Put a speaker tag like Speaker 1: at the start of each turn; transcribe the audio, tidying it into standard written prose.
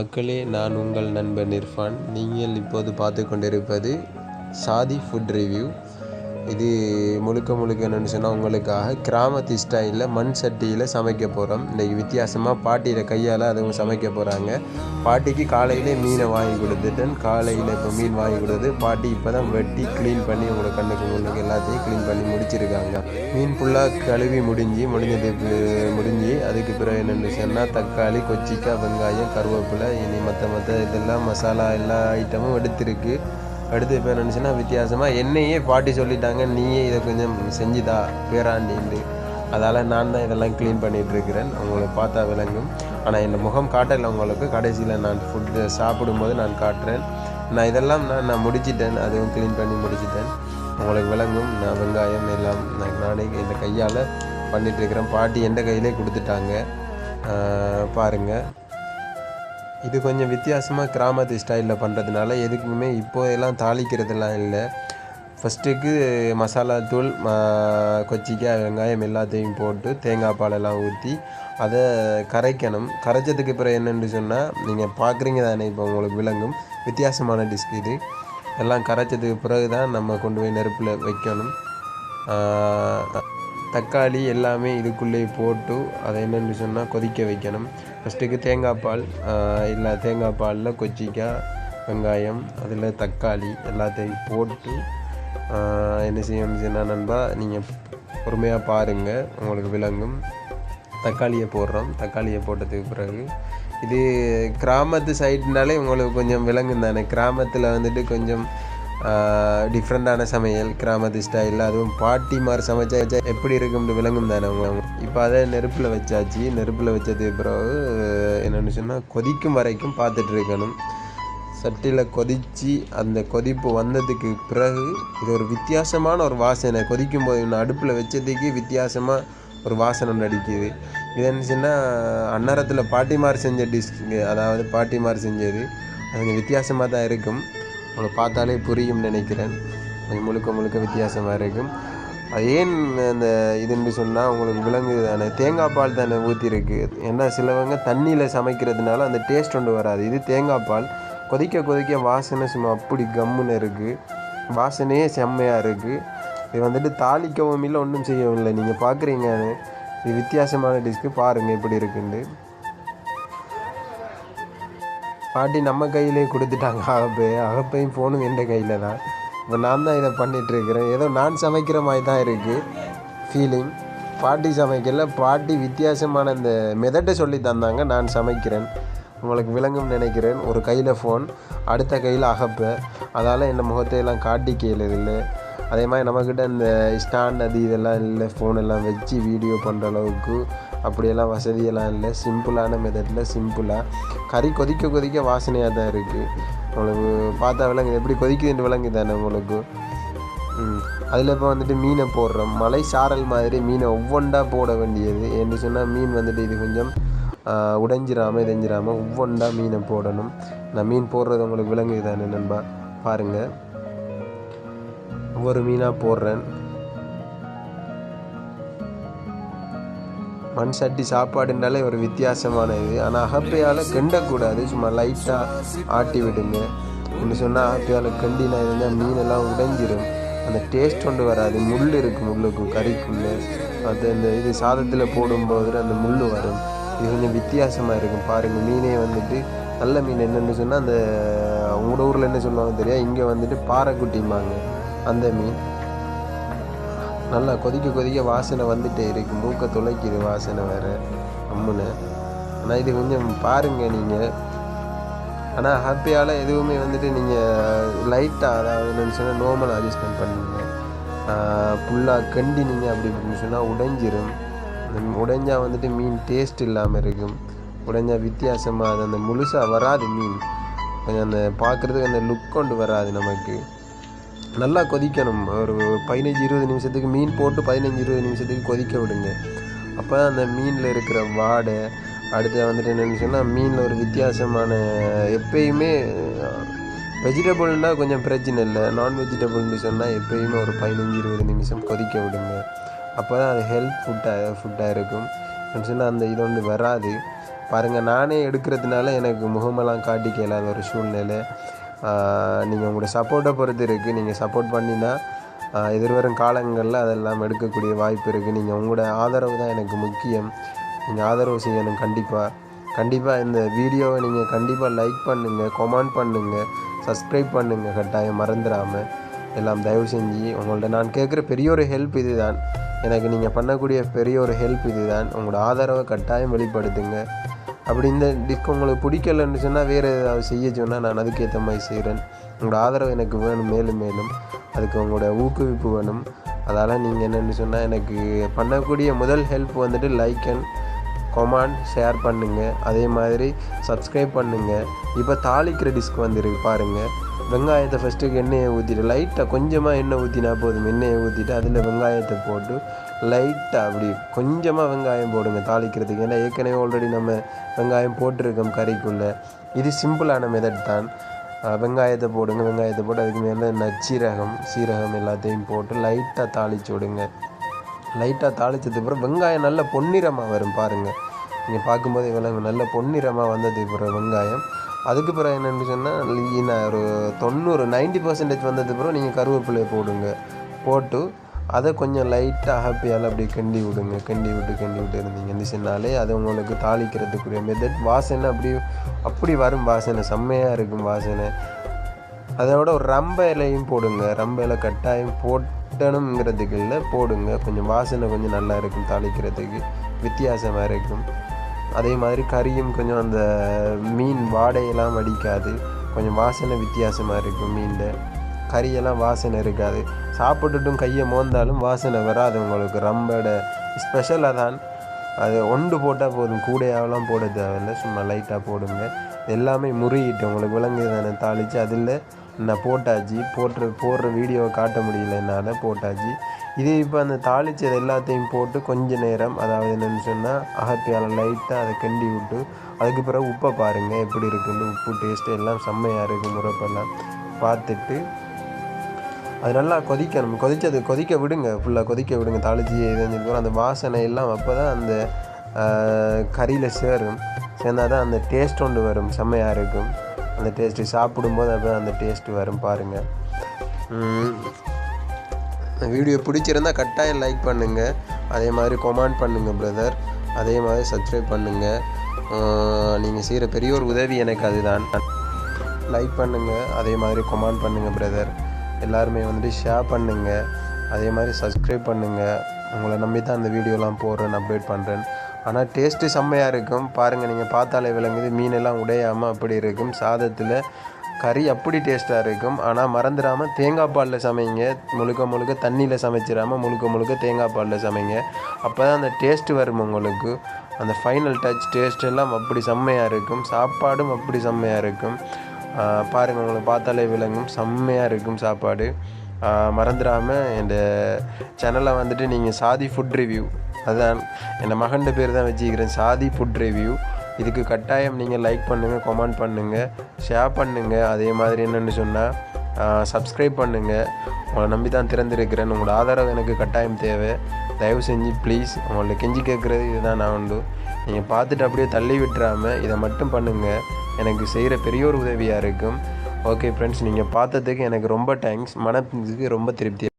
Speaker 1: மக்களே, நான் உங்கள் நண்பன் இர்ஃபான். நீங்கள் இப்போது பார்த்து கொண்டிருப்பது சாதி ஃபுட் ரிவ்யூ. இது முழுக்க என்னென்னு சொன்னால் உங்களுக்காக கிராமத்து ஸ்டைலில் மண் சட்டியில் சமைக்க போகிறோம். இன்றைக்கி வித்தியாசமாக பாட்டியில் கையால் அதுவும் சமைக்க போகிறாங்க. பாட்டிக்கு காலையிலே மீனை வாங்கி கொடுத்துட்டேன். காலையில் இப்போ மீன் வாங்கி கொடுத்து பாட்டி இப்போ தான் வெட்டி க்ளீன் பண்ணி உங்களை கண்ணுக்கு முன்னுக்கு எல்லாத்தையும் க்ளீன் பண்ணி முடிச்சிருக்காங்க. மீன் ஃபுல்லாக கழுவி முடிஞ்சு அதுக்கு பிறகு என்னென்னு சொன்னால் தக்காளி, கொச்சிக்காய், வெங்காயம், கருவேப்பிலை, இனி மற்ற இதெல்லாம் மசாலா எல்லா ஐட்டமும் எடுத்துருக்கு. அடுத்து இப்போ நினச்சின்னா வித்தியாசமாக என்னையே பாட்டி சொல்லிட்டாங்க, நீயே இதை கொஞ்சம் செஞ்சுதா பேராண்டின்னு. அதால் நான் தான் இதெல்லாம் க்ளீன் பண்ணிகிட்ருக்கிறேன். உங்களை பார்த்தா விளங்கும். ஆனால் என் முகம் காட்டலை உங்களுக்கு. கடைசியில் நான் ஃபுட்டு சாப்பிடும்போது நான் காட்டுறேன். நான் இதெல்லாம் நான் முடிச்சிட்டேன். அதுவும் க்ளீன் பண்ணி முடிச்சிட்டேன். உங்களுக்கு விளங்கும். நான் வெங்காயம் எல்லாம் நானே இந்த கையால் பண்ணிகிட்ருக்கிறேன். பாட்டி எந்த கையிலே கொடுத்துட்டாங்க. பாருங்கள், இது கொஞ்சம் வித்தியாசமாக கிராமத்து ஸ்டைலில் பண்ணுறதுனால எதுக்குமே இப்போதெல்லாம் தாளிக்கிறதுலாம் இல்லை. ஃபஸ்ட்டுக்கு மசாலா தூள், கொச்சிக்காய், வெங்காயம் எல்லாத்தையும் போட்டு தேங்காய் பாலெல்லாம் ஊற்றி அதை கரைக்கணும். கரைச்சதுக்கு பிறகு என்னென்னு சொன்னால் நீங்கள் பார்க்குறீங்க தானே, இப்போ உங்களுக்கு விளங்கும். வித்தியாசமான டிஷ் இது. எல்லாம் கரைச்சதுக்கு பிறகு தான் நம்ம கொண்டு போய் நெருப்பில் வைக்கணும். தக்காளி எல்லாமே இதுக்குள்ளே போட்டு அதை என்னென்னு சொன்னால் கொதிக்க வைக்கணும். ஃபஸ்ட்டுக்கு தேங்காய் பாலில் கொச்சிக்காய், வெங்காயம், அதில் தக்காளி எல்லாத்தையும் போட்டு என்ன செய்யணும்னு சொன்னால் நண்பா, நீங்கள் பொறுமையாக பாருங்கள், உங்களுக்கு விளங்கும். தக்காளியை போடுறோம். தக்காளியை போட்டதுக்கு பிறகு இது கிராமத்து சைடுனாலே உங்களுக்கு கொஞ்சம் விளங்கும் தானே. கிராமத்தில் வந்துட்டு கொஞ்சம் டிஃப்ரெண்ட்டான சமையல் கிராமத்து ஸ்டைலில். அதுவும் பாட்டிமார் சமைச்சா எப்படி இருக்கும்னு விளங்கும் தானே அவங்க. இப்போ அதை நெருப்பில் வச்சாச்சு. நெருப்பில் வச்சதுக்கு பிறகு என்னென்னு சொன்னால் கொதிக்கும் வரைக்கும் பார்த்துட்டு இருக்கணும். சட்டியில் கொதித்து அந்த கொதிப்பு வந்ததுக்கு பிறகு இது ஒரு வித்தியாசமான ஒரு வாசனை. கொதிக்கும் போது இன்னும் அடுப்பில் வச்சதுக்கு வித்தியாசமாக ஒரு வாசனை ஒன்று அடிக்குது. இது என்ன சொன்னால் அன்னரத்தில் பாட்டிமார் செஞ்ச டிஷ்க்கு, அதாவது பாட்டிமார் செஞ்சது அது கொஞ்சம் வித்தியாசமாக தான் இருக்கும். உங்களை பார்த்தாலே புரியும் நினைக்கிறேன். கொஞ்சம் முழுக்க வித்தியாசமாக இருக்கும். அது ஏன் அந்த இதுன்னு சொன்னால் உங்களுக்கு விலங்கு தானே, தேங்காய் பால் தானே ஊற்றிருக்கு. ஏன்னா சிலவங்க தண்ணியில் சமைக்கிறதுனால அந்த டேஸ்ட் ஒன்று வராது. இது தேங்காய் பால் கொதிக்க வாசனை சும்மா அப்படி கம்முன்னு இருக்குது. வாசனையே செம்மையாக இருக்குது. இது வந்துட்டு தாளிக்கவும் இல்லை, ஒன்றும் செய்யவும் இல்லை. நீங்கள் பார்க்குறீங்க, இது வித்தியாசமான டிஷ்க்கு. பாருங்கள் எப்படி இருக்குண்டு. பாட்டி நம்ம கையிலே கொடுத்துட்டாங்க. அகப்பையும் ஃபோனும் எந்த கையில் தான். இப்போ நான் தான் இதை பண்ணிகிட்ருக்கிறேன். ஏதோ நான் சமைக்கிற மாதிரி தான் இருக்குது ஃபீலிங். பாட்டி சமைக்கல. பாட்டி வித்தியாசமான இந்த மெதட்டை சொல்லி தந்தாங்க. நான் சமைக்கிறேன். உங்களுக்கு விளங்கும் நினைக்கிறேன். ஒரு கையில் ஃபோன், அடுத்த கையில் அகப்பை. அதால் என் முகத்தையெல்லாம் காட்டி கேளுதில்லை. அதே மாதிரி நம்மக்கிட்ட இந்த ஸ்டாண்ட் இதெல்லாம் இல்லை. ஃபோனெல்லாம் வச்சு வீடியோ பண்ணுற அளவுக்கு அப்படியெல்லாம் வசதியெல்லாம் இல்லை. சிம்பிளான மெத்தடில் சிம்பிளாக கறி கொதிக்க வாசனையாக தான் இருக்குது. உங்களுக்கு பார்த்தா விலங்கு எப்படி கொதிக்குதுன்னு விலங்கு தானே உங்களுக்கு. அதில் இப்போ வந்துட்டு மீனை போடுறோம். மலை சாரல் மாதிரி மீனை ஒவ்வொன்றா போட வேண்டியது. என்று சொன்னால் மீன் வந்துட்டு இது கொஞ்சம் உடைஞ்சிராமல் ஒவ்வொன்றா மீனை போடணும். நான் மீன் போடுறது உங்களுக்கு விலங்கு தானே நண்பா. பாருங்கள், ஒவ்வொரு மீனாக போடுறேன். மண் சட்டி சாப்பாடுனாலே ஒரு வித்தியாசமான இது. ஆனால் அகப்பையால் கிண்டக்கூடாது, சும்மா லைட்டாக ஆட்டி விடுங்க. என்ன சொன்னால் அகப்பையால் கிண்டினா இருந்தால் மீனெல்லாம் உடைஞ்சிரும். அந்த டேஸ்ட் கொண்டு வராது. முள் இருக்குது முள்ளுக்கும் கறிக்குள்ளே. அது அந்த இது சாதத்தில் போடும்போது அந்த முள் வரும். இது கொஞ்சம் வித்தியாசமாக இருக்கும். பாருங்கள், மீனே வந்துட்டு நல்ல மீன். என்னென்னு சொன்னால் அந்த உங்களோட ஊரில் என்ன சொல்லுவாங்க தெரியாது, இங்கே வந்துட்டு பாறைக்குட்டிம்பாங்க. அந்த மீன் நல்லா கொதிக்க வாசனை வந்துட்டே இருக்குது. மூக்க துளைக்குது வாசனை வேறு அம்முன்னு. ஆனால் இது கொஞ்சம் பாருங்கள் நீங்கள். ஆனால் ஹாப்பியால் எதுவுமே வந்துட்டு நீங்கள் லைட்டாக, அதாவது என்னென்னு சொன்னால் நார்மல் அட்ஜஸ்ட்மெண்ட் பண்ணுங்க. ஃபுல்லாக கண்டி நீங்கள் அப்படி இப்படின்னு சொன்னால் உடைஞ்சிரும். உடைஞ்சால் வந்துட்டு மீன் டேஸ்ட் இல்லாமல் இருக்கும். உடைஞ்சா வித்தியாசமாக அது அந்த முழுசாக வராது மீன். கொஞ்சம் அந்த பார்க்குறதுக்கு அந்த லுக் கொண்டு வராது நமக்கு. நல்லா கொதிக்கணும். ஒரு 15-20 நிமிஷத்துக்கு மீன் போட்டு 15-20 நிமிஷத்துக்கு கொதிக்க விடுங்க. அப்போ தான் அந்த மீனில் இருக்கிற வாடை. அடுத்து வந்துட்டு என்னென்னு சொன்னால் மீனில் ஒரு வித்தியாசமான, எப்பயுமே வெஜிடபிள்னால் கொஞ்சம் பிரச்சனை இல்லை. நான் வெஜிடபிள்னு சொன்னால் எப்பயுமே ஒரு 15-20 நிமிஷம் கொதிக்க விடுங்க. அப்போ தான் அது ஹெல்த் ஃபுட்டாக இருக்கும். சொன்னால் அந்த இது ஒன்று வராது. பாருங்கள், நானே எடுக்கிறதுனால எனக்கு முகமெல்லாம் காட்டிக்க இல்லாத ஒரு சூழ்நிலை. நீங்கள் உங்களோட சப்போர்ட்டை பொறுத்து இருக்குது. நீங்கள் சப்போர்ட் பண்ணினா எதிர்வரும் காலங்களில் அதெல்லாம் எடுக்கக்கூடிய வாய்ப்பு இருக்குது. நீங்கள் உங்களோட ஆதரவு தான் எனக்கு முக்கியம். நீங்கள் ஆதரவு செய்யணும். கண்டிப்பாக இந்த வீடியோவை நீங்கள் கண்டிப்பாக லைக் பண்ணுங்கள், கமெண்ட் பண்ணுங்கள், சப்ஸ்கிரைப் பண்ணுங்கள். கட்டாயம் மறந்துடாமல் எல்லாம் தயவு செஞ்சு உங்கள்ட்ட நான் கேட்குற பெரிய ஒரு ஹெல்ப் இது தான். எனக்கு நீங்கள் பண்ணக்கூடிய பெரிய ஒரு ஹெல்ப் இது தான். உங்களோட ஆதரவை கட்டாயம் வெளிப்படுத்துங்க. அப்படி இந்த டிஸ்க் உங்களுக்கு பிடிக்கலன்னு சொன்னால் வேறு ஏதாவது செய்ய சொன்னால் நான் அதுக்கேற்ற மாதிரி செய்கிறேன். உங்களோட ஆதரவு எனக்கு வேணும். மேலும் அதுக்கு உங்களோட ஊக்குவிப்பு வேணும். அதால் நீங்கள் என்னென்னு சொன்னால் எனக்கு பண்ணக்கூடிய முதல் ஹெல்ப் வந்துட்டு லைக் அண்ட் கமெண்ட், ஷேர் பண்ணுங்கள். அதே மாதிரி சப்ஸ்கிரைப் பண்ணுங்கள். இப்போ தாளிக்கிற டிஸ்க் வந்துருக்கு பாருங்கள். வெங்காயத்தை ஃபஸ்ட்டுக்கு எண்ணெயை ஊற்றிட்டு லைட்டாக கொஞ்சமாக எண்ணெய் ஊற்றினா போதும். எண்ணெயை ஊற்றிட்டு அதில் வெங்காயத்தை போட்டு லைட்டாக அப்படி கொஞ்சமாக வெங்காயம் போடுங்க தாளிக்கிறதுக்கு. ஏன்னா ஏற்கனவே ஆல்ரெடி நம்ம வெங்காயம் போட்டிருக்கோம் கறிக்குள்ளே. இது சிம்பிளான மெத்தட் தான். வெங்காயத்தை போடுங்க. வெங்காயத்தை போட்டு அதுக்கு மேலே சீரகம் எல்லாத்தையும் போட்டு லைட்டாக தாளித்து விடுங்க. லைட்டாக தாளித்ததுக்கு அப்புறம் வெங்காயம் நல்ல பொன்னிறமாக வரும் பாருங்கள். நீங்கள் பார்க்கும்போது இவ்வளோ நல்ல பொன்னிறமாக வந்ததுக்கு பிறகு வெங்காயம், அதுக்கு பிறகு என்னென்னு சொன்னால் ஒரு 90% வந்ததுக்கு பிறகு நீங்கள் கருவேப்பிலையை போட்டு அதை கொஞ்சம் லைட்டாக ஹாப்பியால் அப்படி கிண்டி விட்டு இருந்தீங்கன்னாலே அது உங்களுக்கு தாளிக்கிறதுக்குரிய மெத்தட். வாசனை அப்படி வரும். வாசனை செம்மையாக இருக்கும் வாசனை. அதோட ஒரு ரம்ப இலையும் போடுங்க. ரம்ப இலை கட்டாயம் போட்டணுங்கிறதுக்கு இல்லை, போடுங்க. கொஞ்சம் வாசனை கொஞ்சம் நல்லா இருக்கும், தாளிக்கிறதுக்கு வித்தியாசமாக இருக்கும். அதே மாதிரி கறியும் கொஞ்சம் அந்த மீன் வாடையெல்லாம் வடிக்காது, கொஞ்சம் வாசனை வித்தியாசமாக இருக்கும். மீனில் கறியெல்லாம் வாசனை இருக்காது. சாப்பிட்டுட்டும் கையை மோந்தாலும் வாசனை வராது உங்களுக்கு. ரம்போட ஸ்பெஷலாக தான் அது ஒன்று போட்டால் போதும், கூடையாவெல்லாம் போட தேவையில்லை, சும்மா லைட்டாக போடுங்க. எல்லாமே முறியிட்டு உங்களுக்கு விலங்கு தானே தாளித்து அதில் நான் போட்டாச்சு. போடுற வீடியோவை காட்ட முடியல என்னால், போட்டாச்சு. இது இப்போ அந்த தாளித்தது எல்லாத்தையும் போட்டு கொஞ்ச நேரம், அதாவது என்னென்னு சொன்னால் அகத்தியால் லைட்டாக அதை கிண்டி விட்டு அதுக்கு பிறகு உப்பை பாருங்கள் எப்படி இருக்குன்னு. உப்பு டேஸ்ட்டு எல்லாம் செம்மையாக இருக்கும். முறப்பெல்லாம் பார்த்துட்டு அது நல்லா கொதிக்கணும். கொதிக்க விடுங்க, ஃபுல்லாக கொதிக்க விடுங்க. தாளிச்சி எதுவும் அந்த வாசனை எல்லாம் அப்போ தான் அந்த கறியில் சேர்ந்தால் தான் அந்த டேஸ்ட் ஒன்று வரும், செம்மையாக இருக்கும். அந்த டேஸ்ட்டு சாப்பிடும்போது அப்போ அந்த டேஸ்ட்டு வரும் பாருங்கள். வீடியோ பிடிச்சிருந்தால் கட்டாயம் லைக் பண்ணுங்கள். அதே மாதிரி கமெண்ட் பண்ணுங்கள் பிரதர். அதே மாதிரி சப்ஸ்கிரைப் பண்ணுங்கள். நீங்கள் செய்கிற பெரிய ஒரு உதவி எனக்கு அதுதான். லைக் பண்ணுங்கள், அதே மாதிரி கமெண்ட் பண்ணுங்கள் பிரதர். எல்லாருமே வந்துட்டு ஷேர் பண்ணுங்கள். அதே மாதிரி சப்ஸ்கிரைப் பண்ணுங்கள். உங்களை நம்பி தான் அந்த வீடியோலாம் போடுறேன், அப்டேட் பண்ணுறேன். ஆனால் டேஸ்ட்டு செம்மையாக இருக்கும் பாருங்கள். நீங்கள் பார்த்தாலே விளங்குது, மீனெல்லாம் உடையாமல் அப்படி இருக்கும். சாதத்தில் கறி அப்படி டேஸ்ட்டாக இருக்கும். ஆனால் மறந்துடாமல் தேங்காய் பாலில் சமைங்க. முழுக்க தண்ணியில் சமைச்சிடாமல் முழுக்க தேங்காய் பாலில் சமைங்க. அப்போ தான் அந்த டேஸ்ட்டு வரும் உங்களுக்கு. அந்த ஃபைனல் டச் டேஸ்ட் எல்லாம் அப்படி செம்மையாக இருக்கும். சாப்பாடும் அப்படி செம்மையாக இருக்கும். பாருங்கள், உங்களை பார்த்தாலே விளங்கும், செம்மையாக இருக்கும் சாப்பாடு. மறந்துடாமல் இந்த சேனலை வந்துட்டு நீங்கள் சாதி ஃபுட் ரிவ்யூ, அதுதான் என் மகன் பேர் தான் வச்சுக்கிறேன், சாதி ஃபுட் ரிவ்யூ. இதுக்கு கட்டாயம் நீங்கள் லைக் பண்ணுங்கள், கமெண்ட் பண்ணுங்கள், ஷேர் பண்ணுங்கள். அதே மாதிரி என்னென்னு சொன்னால் சப்ஸ்கிரைப் பண்ணுங்கள். உங்களை நம்பி தான் திறந்திருக்கிறேன். உங்களோட ஆதரவு எனக்கு கட்டாயம் தேவை. தயவு செஞ்சு ப்ளீஸ், உங்கள்ட்ட கெஞ்சி கேட்குறது இதுதான். நான் உண்டு, நீங்கள் பார்த்துட்டு அப்படியே தள்ளி விட்டுறாமல் இதை மட்டும் பண்ணுங்கள். எனக்கு செய்கிற பெரிய ஒரு உதவியாக இருக்கும். ஓகே ஃப்ரெண்ட்ஸ், நீங்கள் பார்த்ததுக்கு எனக்கு ரொம்ப தேங்க்ஸ். மனதுக்கு ரொம்ப திருப்தி.